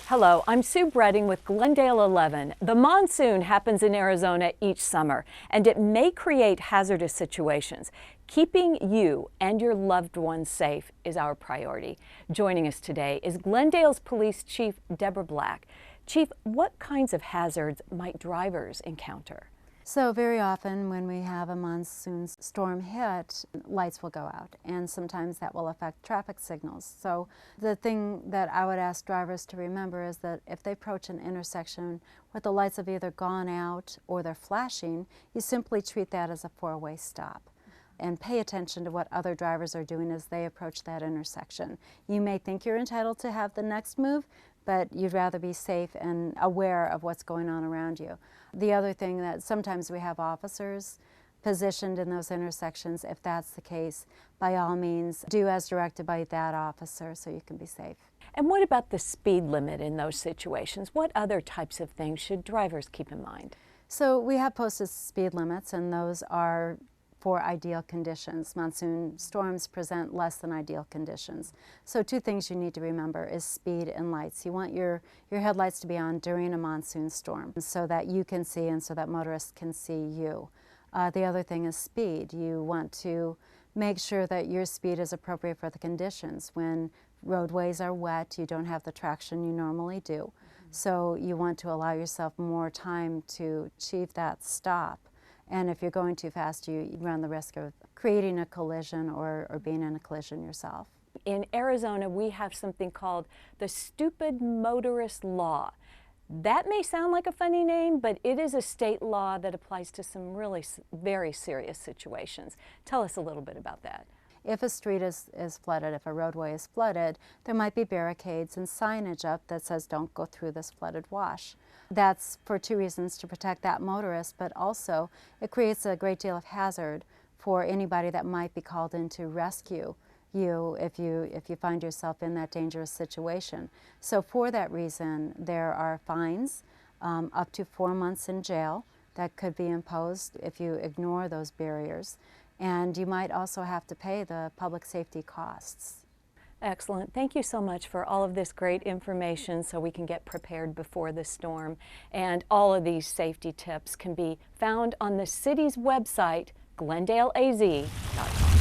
Hello, I'm Sue Breding with Glendale 11. The monsoon happens in Arizona each summer, and it may create hazardous situations. Keeping you and your loved ones safe is our priority. Joining us today is Glendale's Police Chief Debora Black. Chief, what kinds of hazards might drivers encounter? So very often when we have a monsoon storm hit, lights will go out, and sometimes that will affect traffic signals. So the thing that I would ask drivers to remember is that if they approach an intersection where the lights have either gone out or they're flashing, you simply treat that as a four-way stop. And pay attention to what other drivers are doing as they approach that intersection. You may think you're entitled to have the next move, but you'd rather be safe and aware of what's going on around you. The other thing that sometimes we have officers positioned in those intersections. If that's the case, by all means, do as directed by that officer so you can be safe. And what about the speed limit in those situations? What other types of things should drivers keep in mind? So we have posted speed limits, and those are for ideal conditions. Monsoon storms present less than ideal conditions. So two things you need to remember is speed and lights. You want your headlights to be on during a monsoon storm so that you can see and so that motorists can see you. The other thing is speed. You want to make sure that your speed is appropriate for the conditions. When roadways are wet, you don't have the traction you normally do. So you want to allow yourself more time to achieve that stop. And if you're going too fast, you run the risk of creating a collision or being in a collision yourself. In Arizona, we have something called the Stupid Motorist Law. That may sound like a funny name, but it is a state law that applies to some really very serious situations. Tell us a little bit about that. If a street is flooded, if a roadway is flooded, there might be barricades and signage up that says don't go through this flooded wash. That's for two reasons: to protect that motorist, but also it creates a great deal of hazard for anybody that might be called in to rescue you if you find yourself in that dangerous situation. So for that reason, there are fines up to 4 months in jail that could be imposed if you ignore those barriers. And you might also have to pay the public safety costs. Excellent. Thank you so much for all of this great information so we can get prepared before the storm. And all of these safety tips can be found on the city's website, glendaleaz.com.